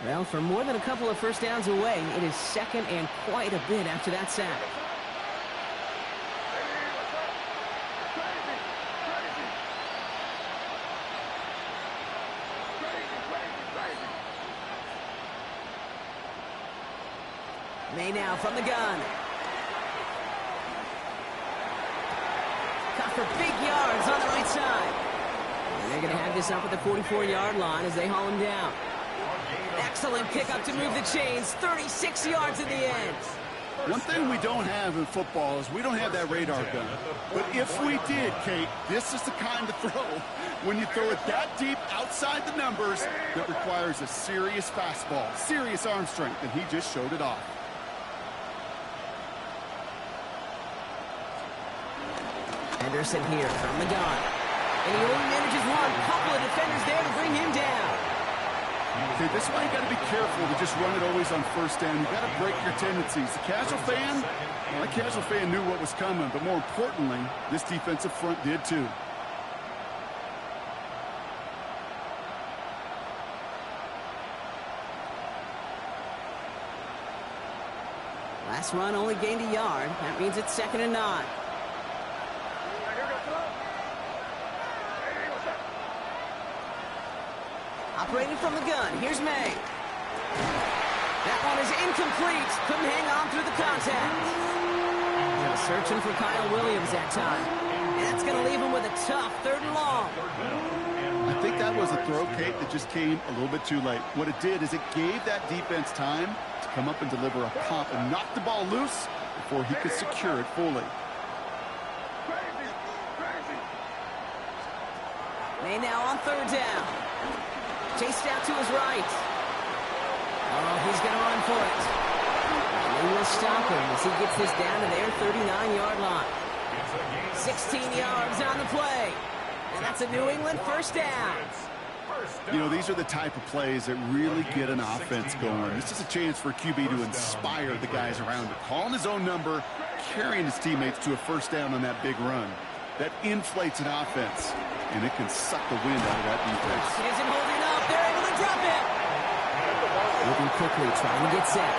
Well, for more than a couple of first downs away, it is 2nd and quite a bit after that sack. May now from the gun. Caught for big yards on the right side. And they're going to have this up at the 44-yard line as they haul him down. Excellent pickup to move the chains. 36 yards in the end. One thing we don't have in football is we don't have that radar gun. But if we did, Kate, this is the kind of throw when you throw it that deep outside the numbers that requires a serious fastball, serious arm strength, and he just showed it off. Henderson here from the gun. And he only manages one. Couple of defenders there to bring him down. Okay, this is why you got to be careful to just run it always on 1st down. You got to break your tendencies. The casual fan, well, the casual fan knew what was coming, but more importantly, this defensive front did too. Last run only gained a yard. That means it's 2nd and 9. Operating from the gun, here's May. That one is incomplete. Couldn't hang on through the contact. Searching for Kyle Williams that time. And that's going to leave him with a tough 3rd and long. I think that was a throw, Kate, that just came a little bit too late. What it did is it gave that defense time to come up and deliver a pop and knock the ball loose before he could secure it fully. May now on 3rd down. Chased out to his right. Oh, he's going to run for it. And they will stop him as he gets this down to their 39-yard line. 16 yards on the play. And that's a New England 1st down. You know, these are the type of plays that really get an offense going. This is a chance for QB to inspire the guys around him. Calling his own number, carrying his teammates to a 1st down on that big run. That inflates an offense, and it can suck the wind out of that defense. He isn't holding up. They're able to drop it. Moving quickly, trying to get set.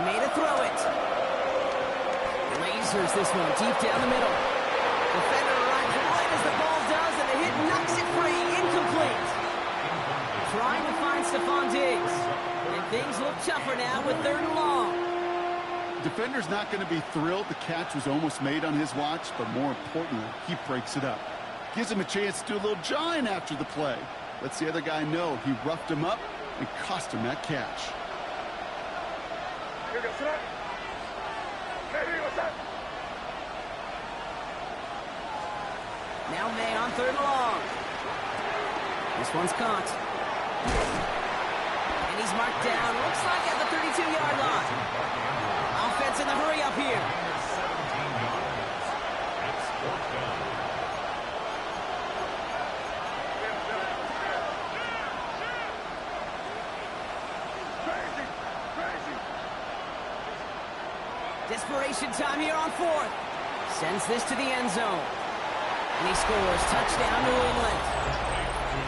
Made a throw it. Lasers this one deep down the middle. Defender arrives right as the ball does, and the hit knocks it free. Incomplete. Trying to find Stephon Diggs. And things look tougher now with 3rd and long. Defender's not going to be thrilled the catch was almost made on his watch, but more importantly, he breaks it up. Gives him a chance to do a little jawing after the play. Lets the other guy know he roughed him up and cost him that catch. Now May on 3rd and long. This one's caught. And And he's marked down, looks like at the 32-yard line. Offense in the hurry up here. 17 yards. It's fourth down. Desperation time here on fourth. Sends this to the end zone. And he scores. Touchdown, New England.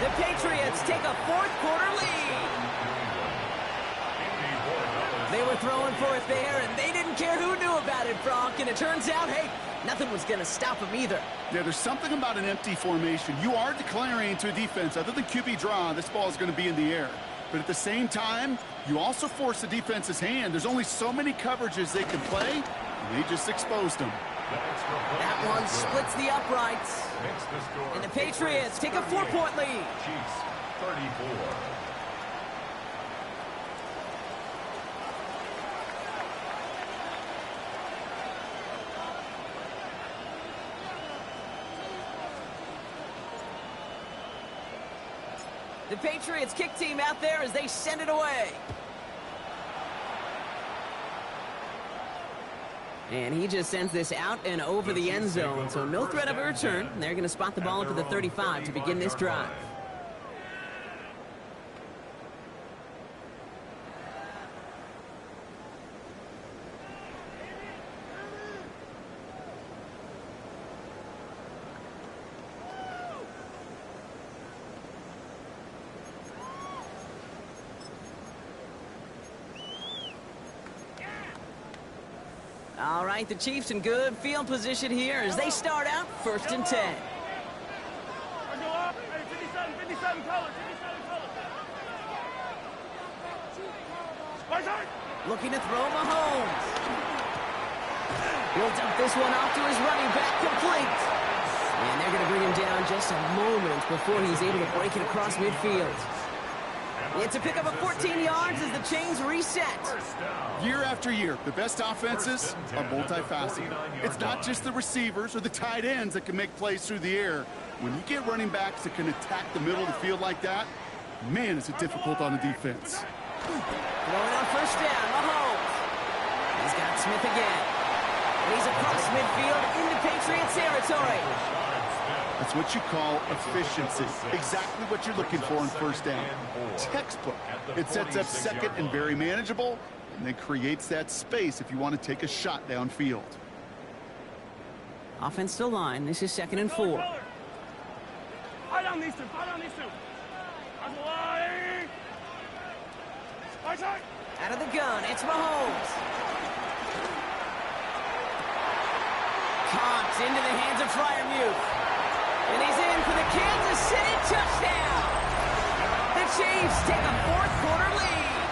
The Patriots take a fourth-quarter lead. They were throwing for it there, and they didn't care who knew about it, Brock. And it turns out, hey, nothing was going to stop them either. Yeah, there's something about an empty formation. You are declaring to a defense, other than QB draw, this ball is going to be in the air. But at the same time, you also force the defense's hand. There's only so many coverages they can play, and they just exposed them. That one splits the uprights. And the Patriots take a 4-point lead. Chiefs, 34. The Patriots kick team out there as they send it away. And he just sends this out and over the end zone, so no threat of a return. They're going to spot the ball up to the 35 to begin this drive. All right, the Chiefs in good field position here as they start out 1st and 10. Looking to throw Mahomes. He'll dump this one off to his running back, complete. And they're going to bring him down just a moment before he's able to break it across midfield. It's a pickup of 14 yards as the chains reset. Year after year, the best offenses are multifaceted. It's not just the receivers or the tight ends that can make plays through the air. When you get running backs that can attack the middle of the field like that, man, is it difficult on the defense. Throwing on 1st down, Mahomes. He's got Smith again. And he's across midfield into Patriots territory. That's what you call efficiency. Exactly what you're looking for on 1st down. Textbook. It sets up second and very manageable, and then creates that space if you want to take a shot downfield. Offense still line. This is 2nd and 4. Fight on these two. Fight on these two. Out of the gun, it's Mahomes. Caught into the hands of Fryermuth. And he's in for the Kansas City touchdown. The Chiefs take a 4th-quarter lead.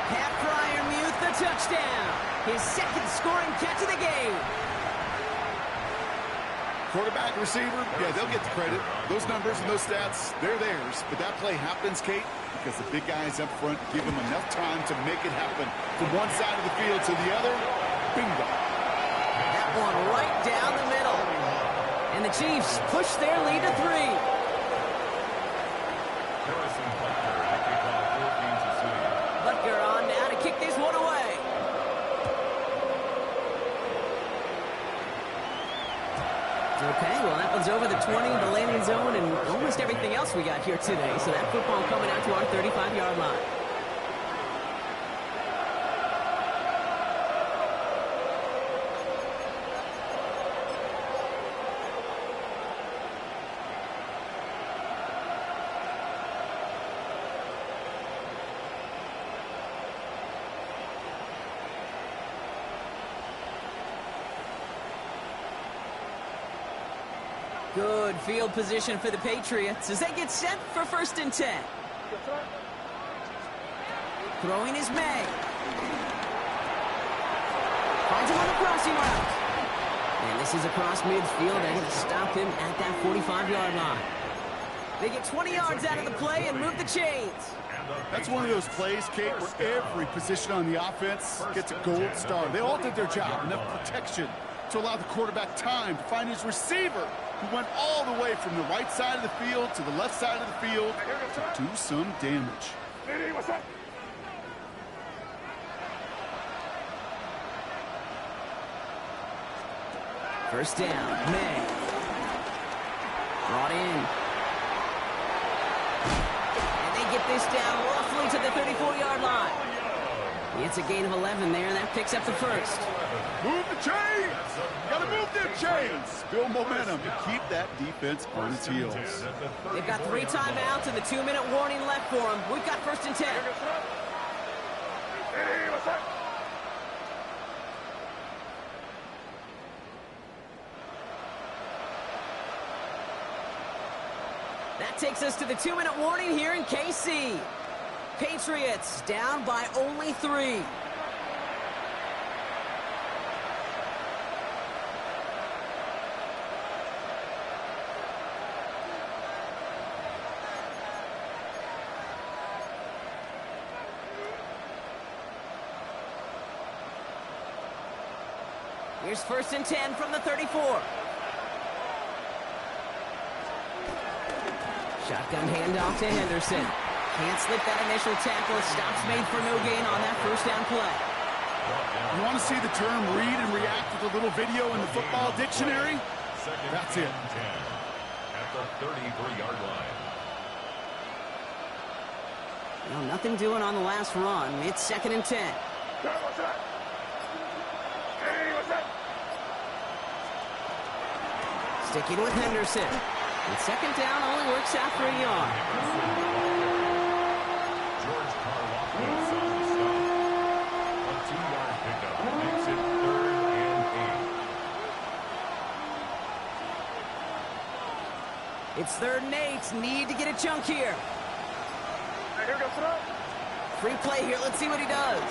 Pat Fryermuth, the touchdown. His 2nd scoring catch of the game. Quarterback, receiver, yeah, they'll get the credit. Those numbers and those stats, they're theirs. But that play happens, Kate, because the big guys up front give them enough time to make it happen. From one side of the field to the other, bingo. That one right down the middle. And the Chiefs push their lead to 3. Butker on now to kick this one away. Okay, well, that one's over the 20, the landing zone, and almost everything else we got here today. So that football coming out to our 35-yard line. Good field position for the Patriots as they get set for 1st and 10. Throwing is May. Finds him on the crossing route. And this is across midfield. They're going to stop him at that 45-yard line. They get 20 yards out of the play and move the chains. That's one of those plays, Kate, where every position on the offense gets a gold star. They all did their job. Enough protection to allow the quarterback time to find his receiver, who went all the way from the right side of the field to the left side of the field to do some damage. First down, May. Brought in. And they get this down roughly to the 34-yard line. It's a gain of 11 there, and that picks up the first. Move the chains! Gotta move them chains! Build momentum to keep that defense on its heels. They've got 3 timeouts and the 2-minute warning left for them. We've got first and 10. That takes us to the 2-minute warning here in KC. Patriots down by only 3. Here's first and 10 from the 34. Shotgun handoff to Henderson. Can't slip that initial tackle. Stops made for no gain on that first down play. You want to see the term read and react with a little video in the football dictionary? That's it. At the 33-yard line. Well, nothing doing on the last run. It's second and 10. Sticking with Henderson. And second down only works out for a yard. George Karlaftis on the stop. A 2-yard pickup makes it 3rd and 8. It's 3rd and 8. Need to get a chunk here. Free play here. Let's see what he does.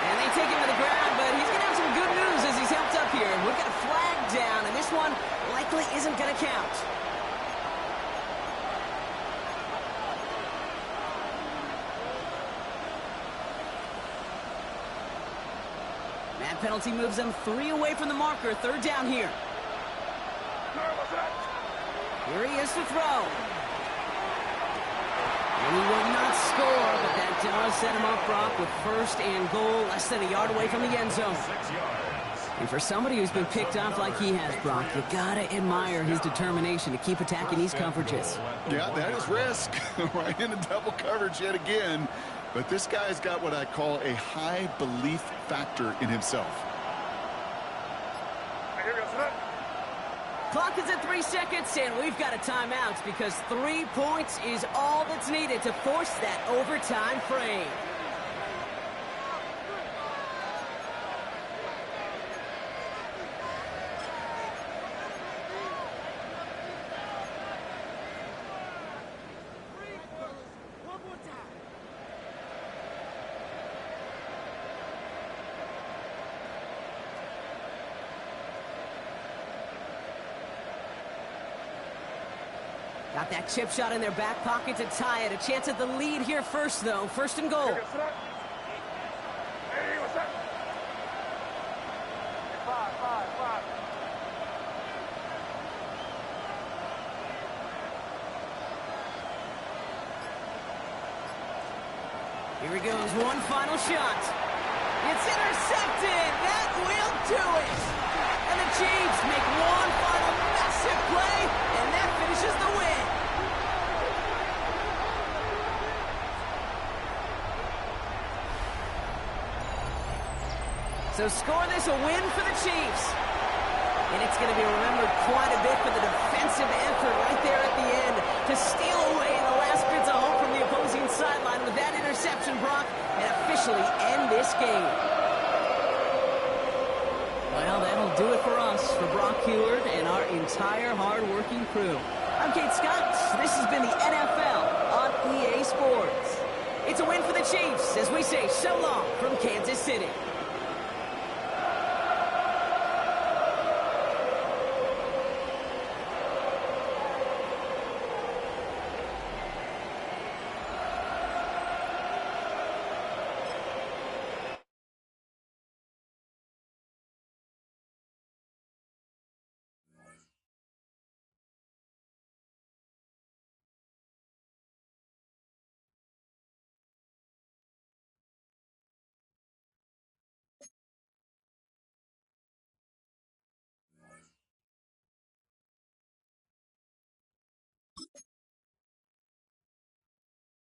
And they take him to the ground, but he's going to have some good news as he's helped up here. We've got a flag down, and this one likely isn't going to count. That penalty moves them 3 away from the marker. 3rd down here. Here he is to throw. And he will not score, but that does set him up, Brock, with 1st and goal, less than a yard away from the end zone. 6 yards. And for somebody who's been picked off like he has, Brock, you gotta admire his determination to keep attacking these coverages. Yeah, that is risk. Right into double coverage yet again. But this guy's got what I call a high belief factor in himself. Clock is at 3 seconds, and we've got a timeout because 3 points is all that's needed to force that overtime frame. Got that chip shot in their back pocket to tie it. A chance at the lead here first, though. 1st and goal. Here he goes. One final shot. It's intercepted. That will do it. And the Chiefs make one final massive play, and that finishes the win. So score this a win for the Chiefs. And it's going to be remembered quite a bit for the defensive effort right there at the end to steal away the last bits of hope from the opposing sideline with that interception, Brock, and officially end this game. Well, that'll do it for us, for Brock Heward and our entire hard-working crew. I'm Kate Scott. This has been the NFL on EA Sports. It's a win for the Chiefs as we say so long from Kansas City.